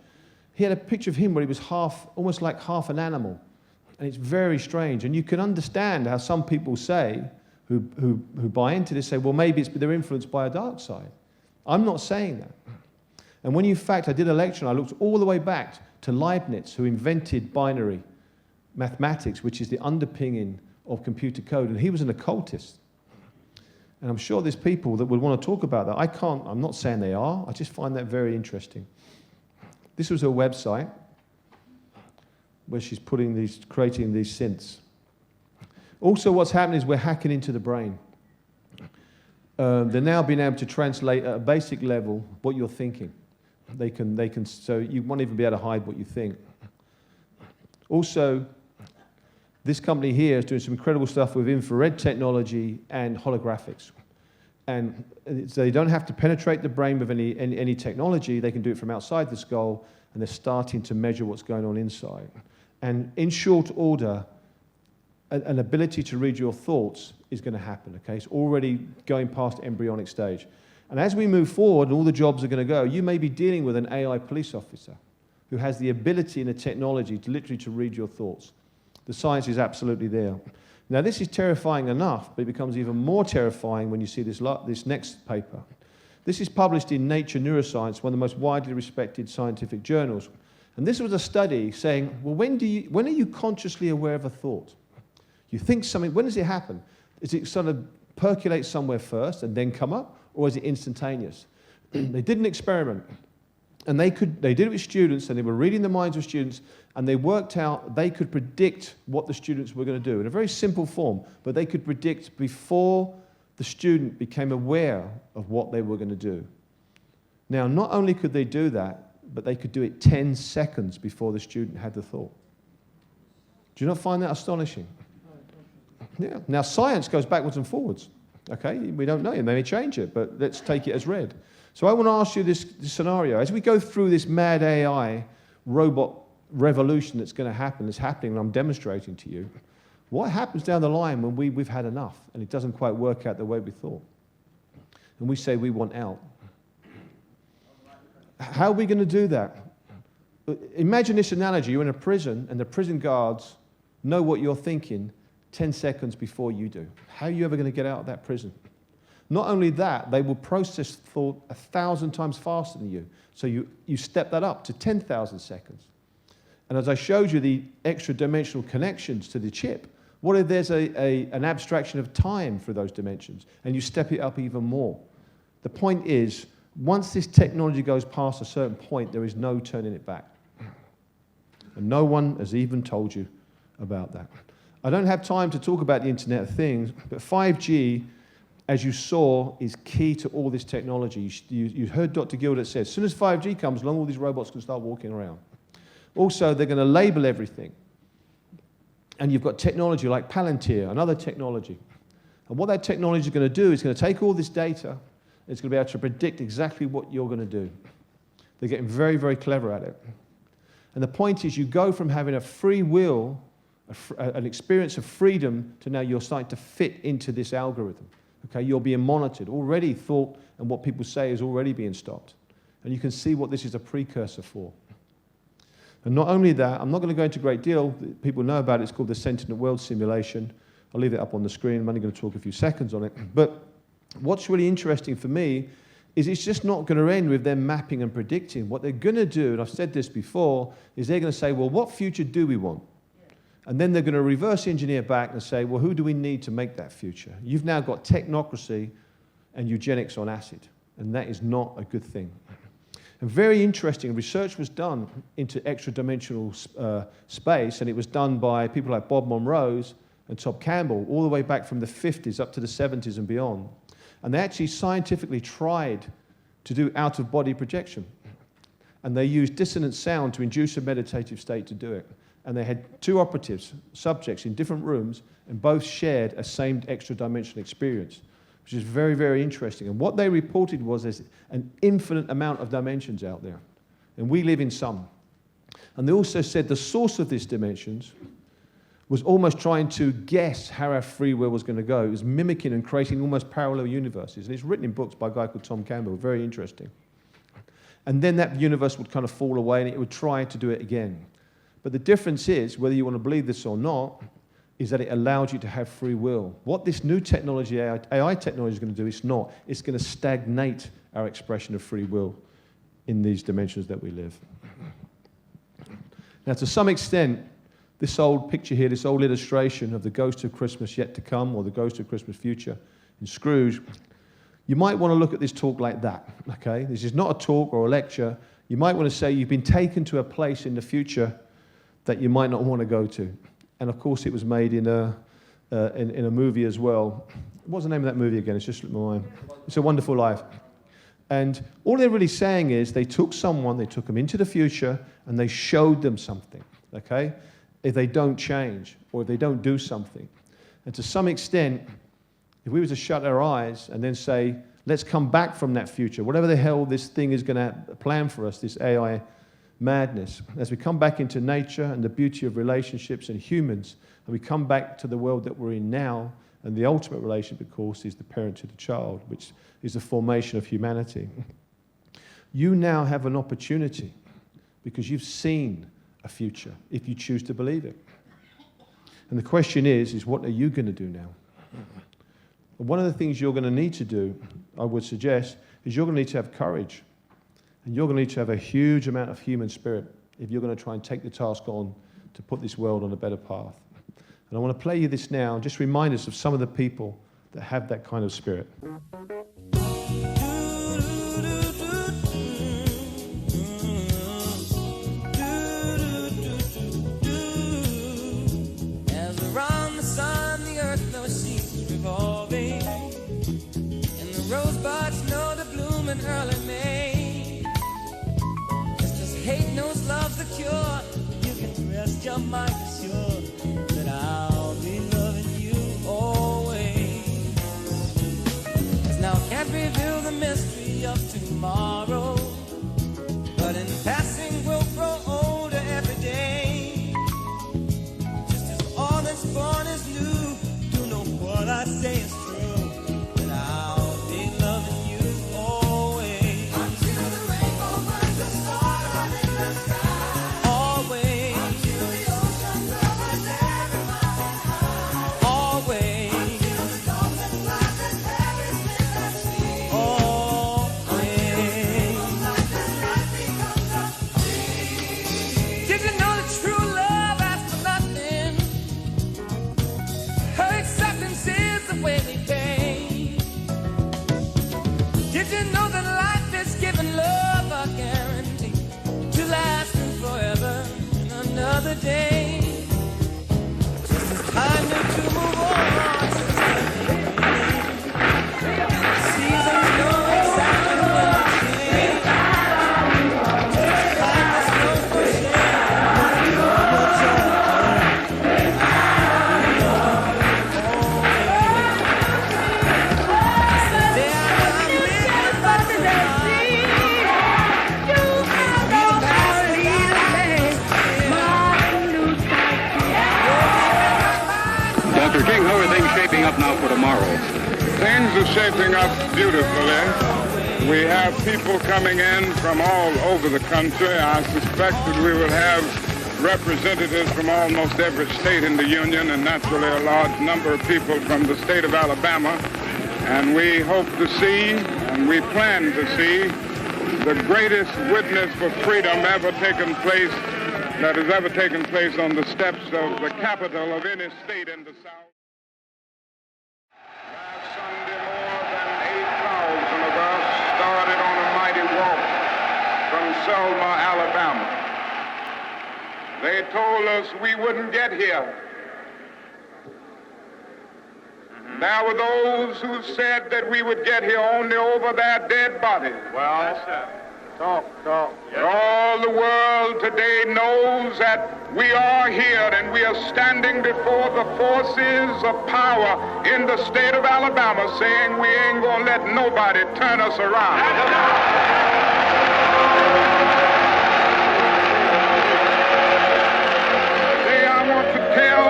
he had a picture of him where he was almost like half an animal. And it's very strange. And you can understand how some people say, who buy into this, say, well, maybe they're influenced by a dark side. I'm not saying that. And when in fact I did a lecture, and I looked all the way back to Leibniz, who invented binary mathematics, which is the underpinning of computer code, and he was an occultist. And I'm sure there's people that would want to talk about that. I'm not saying they are, I just find that very interesting. This was her website, where she's creating these synths. Also, what's happening is we're hacking into the brain. They're now being able to translate at a basic level what you're thinking. So you won't even be able to hide what you think. Also, this company here is doing some incredible stuff with infrared technology and holographics. And so they don't have to penetrate the brain with any technology. They can do it from outside the skull, and they're starting to measure what's going on inside. And in short order, an ability to read your thoughts is going to happen, okay? It's already going past embryonic stage. And as we move forward and all the jobs are going to go, you may be dealing with an AI police officer who has the ability and the technology to literally to read your thoughts. The science is absolutely there. Now, this is terrifying enough, but it becomes even more terrifying when you see this next paper. This is published in Nature Neuroscience, one of the most widely respected scientific journals. And this was a study saying, well, when are you consciously aware of a thought? You think something, when does it happen? Is it sort of percolate somewhere first and then come up, or is it instantaneous? They did an experiment, and they did it with students, and they were reading the minds of students, and they worked out they could predict what the students were going to do in a very simple form, but they could predict before the student became aware of what they were going to do. Now, not only could they do that, but they could do it 10 seconds before the student had the thought. Do you not find that astonishing? Yeah. Now, science goes backwards and forwards. Okay, we don't know. They may change it, but let's take it as read. So I want to ask you this scenario. As we go through this mad AI robot revolution that's going to happen, that's happening, and I'm demonstrating to you, what happens down the line when we've had enough and it doesn't quite work out the way we thought? And we say we want out. How are we going to do that? Imagine this analogy. You're in a prison, and the prison guards know what you're thinking 10 seconds before you do. How are you ever going to get out of that prison? Not only that, they will process thought 1,000 times faster than you. So you step that up to 10,000 seconds. And as I showed you the extra dimensional connections to the chip, what if there's an abstraction of time for those dimensions, and you step it up even more? The point is, once this technology goes past a certain point, there is no turning it back. And no one has even told you about that. I don't have time to talk about the Internet of Things, but 5G, as you saw, is key to all this technology. You heard Dr. Gilbert say, as soon as 5G comes along, all these robots can start walking around. Also, they're going to label everything. And you've got technology like Palantir, another technology. And what that technology is going to do is going to take all this data, it's going to be able to predict exactly what you're going to do. They're getting very, very clever at it. And the point is, you go from having a free will, an experience of freedom, to now you're starting to fit into this algorithm. Okay, you're being monitored. Already thought and what people say is already being stopped. And you can see what this is a precursor for. And not only that, I'm not going to go into a great deal. People know about it. It's called the Sentient World Simulation. I'll leave it up on the screen. I'm only going to talk a few seconds on it. But what's really interesting for me is it's just not going to end with them mapping and predicting. What they're going to do, and I've said this before, is they're going to say, well, what future do we want? And then they're going to reverse engineer back and say, well, who do we need to make that future? You've now got technocracy and eugenics on acid, and that is not a good thing. And very interesting, research was done into extra-dimensional space, and it was done by people like Bob Monroe's and Tom Campbell, all the way back from the 50s up to the 70s and beyond. And they actually scientifically tried to do out-of-body projection. And they used dissonant sound to induce a meditative state to do it. And they had two operatives, subjects, in different rooms, and both shared a same extra-dimensional experience, which is very, very interesting. And what they reported was there's an infinite amount of dimensions out there, and we live in some. And they also said the source of these dimensions was almost trying to guess how our free will was going to go. It was mimicking and creating almost parallel universes. And it's written in books by a guy called Tom Campbell, very interesting. And then that universe would kind of fall away, and it would try to do it again. But the difference is, whether you want to believe this or not, is that it allows you to have free will. What this new technology, AI technology, is going to do, it's not. It's going to stagnate our expression of free will in these dimensions that we live. Now, to some extent, this old picture here, this old illustration of the Ghost of Christmas Yet to Come, or the Ghost of Christmas Future in Scrooge, you might want to look at this talk like that, okay? This is not a talk or a lecture. You might want to say you've been taken to a place in the future that you might not want to go to. And of course, it was made in a movie as well. What's the name of that movie again? It's just slipped my mind. It's a Wonderful Life. And all they're really saying is they took them into the future, and they showed them something, okay? If they don't change, or if they don't do something. And to some extent, If we were to shut our eyes and then say, let's come back from that future, whatever the hell this thing is going to plan for us, this AI madness, as we come back into nature and the beauty of relationships and humans, and we come back to the world that we're in now, and the ultimate relationship, of course, is the parent to the child, which is the formation of humanity. You now have an opportunity because you've seen a future, if you choose to believe it. And the question is what are you going to do now? One of the things you're going to need to do, I would suggest, is you're going to need to have courage. And you're going to need to have a huge amount of human spirit if you're going to try and take the task on to put this world on a better path. And I want to play you this now and just remind us of some of the people that have that kind of spirit. As around the sun, the earth knows she's revolving, and the rosebuds know to bloom in early May. Just as hate knows love's the cure, you can rest your mind assured that I'll be loving you always. 'Cause now I can't reveal the mystery of tomorrow, but in passing we'll grow older every day. Just as all that's born is new, do know what I say is true, that I'll be loving you always. Until the rainbow burns the star in the sky. Always. Until the ocean covers every mountain high. Always. Until the golden light that carries me to sea. Always. Did you know that true love asks for nothing? Her acceptance is the way we pay. Did you know that life is giving love a guarantee to last forever in another day? Just as time knew to move on since the beginning, and the seasons know exactly when to change. Just as kindness knows no shame, no much of Dr. King, how are things shaping up now for tomorrow? Things are shaping up beautifully. We have people coming in from all over the country. I suspect that we will have representatives from almost every state in the Union, and naturally a large number of people from the state of Alabama. And we hope to see, and we plan to see, the greatest witness for freedom ever taken place, that has ever taken place on the steps of the capital of any state in the South. Last Sunday, more than 8,000 of us started on a mighty walk from Selma, Alabama. They told us we wouldn't get here. There were those who said that we would get here only over their dead bodies. Well, talk. Yes. All the world today knows that we are here and we are standing before the forces of power in the state of Alabama saying we ain't gonna let nobody turn us around. Today I want to tell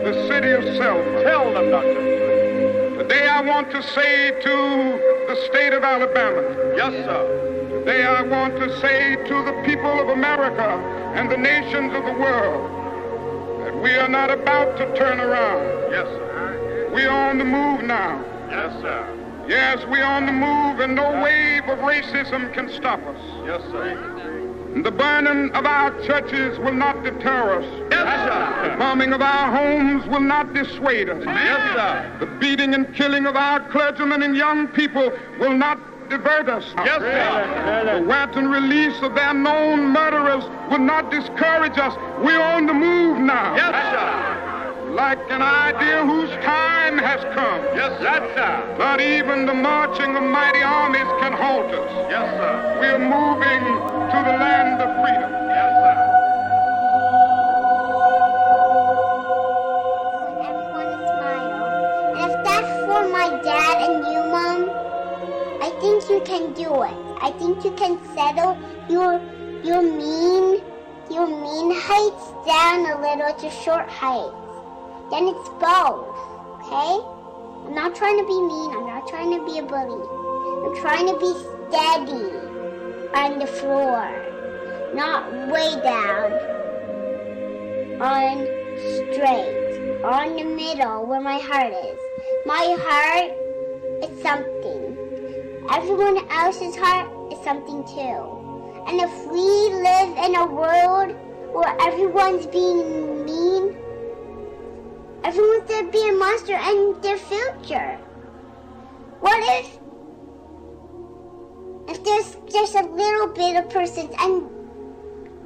the city of Selma. Tell them, Doctor. Today I want to say to the state of Alabama. Yes, sir. Today I want to say to the people of America and the nations of the world that we are not about to turn around. Yes, sir. We are on the move now. Yes, sir. Yes, we are on the move, and no wave of racism can stop us. Yes, sir. The burning of our churches will not deter us. Yes, sir. The bombing of our homes will not dissuade us. Yes, sir. The beating and killing of our clergymen and young people will not divert us. Yes, sir. The wanton release of their known murderers will not discourage us. We're on the move now. Yes, sir. Like an idea whose time has come. Yes, sir. Not even the marching of mighty armies can halt us. Yes, sir. We're moving to the land of freedom. Yes, sir. If that's think you can do it. I think you can settle your mean heights down a little to short heights. Then it's both, okay? I'm not trying to be mean. I'm not trying to be a bully. I'm trying to be steady on the floor, not way down, on straight, on the middle where my heart is. My heart is something. Everyone else's heart is something too. And if we live in a world where everyone's being mean, everyone's going to be a monster in their future. What if there's just a little bit of persons and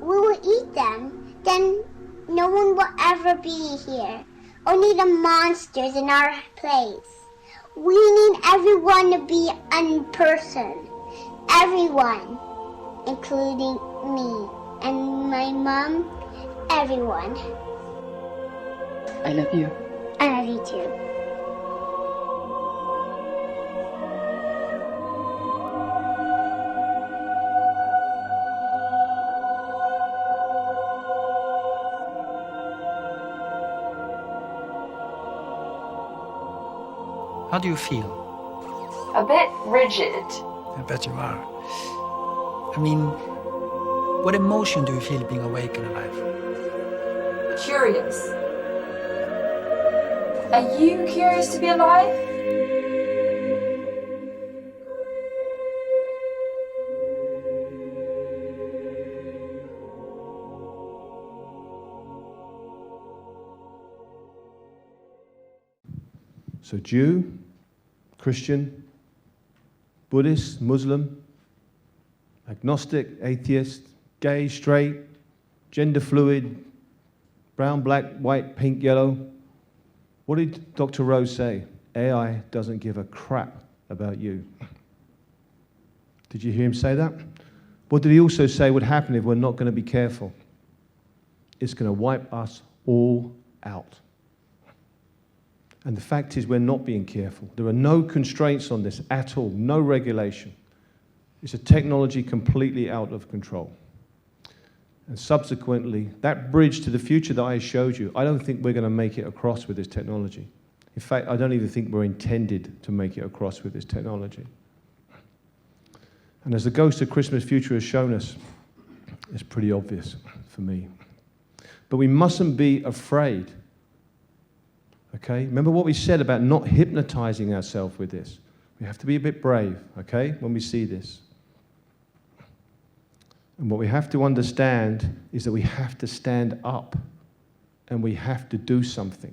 we will eat them, then no one will ever be here. Only the monsters in our place. We need everyone to be a person. Everyone, including me and my mom, everyone. I love you. I love you too. How do you feel? A bit rigid. I bet you are. I mean, what emotion do you feel being awake and alive? Curious. Are you curious to be alive? So Jew, Christian, Buddhist, Muslim, agnostic, atheist, gay, straight, gender fluid, brown, black, white, pink, yellow. What did Dr. Rose say? AI doesn't give a crap about you. Did you hear him say that? What did he also say would happen if we're not going to be careful? It's going to wipe us all out. And the fact is we're not being careful. There are no constraints on this at all, no regulation. It's a technology completely out of control. And subsequently, that bridge to the future that I showed you, I don't think we're going to make it across with this technology. In fact, I don't even think we're intended to make it across with this technology. And as the Ghost of Christmas Future has shown us, it's pretty obvious for me. But we mustn't be afraid. Okay? Remember what we said about not hypnotizing ourselves with this. We have to be a bit brave, okay, when we see this. And what we have to understand is that we have to stand up and we have to do something.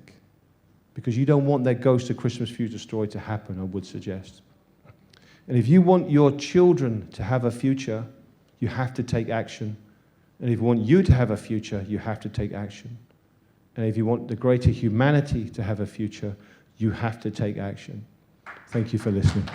Because you don't want that Ghost of Christmas Future story to happen, I would suggest. And if you want your children to have a future, you have to take action. And if you want you to have a future, you have to take action. And if you want the greater humanity to have a future, you have to take action. Thank you for listening.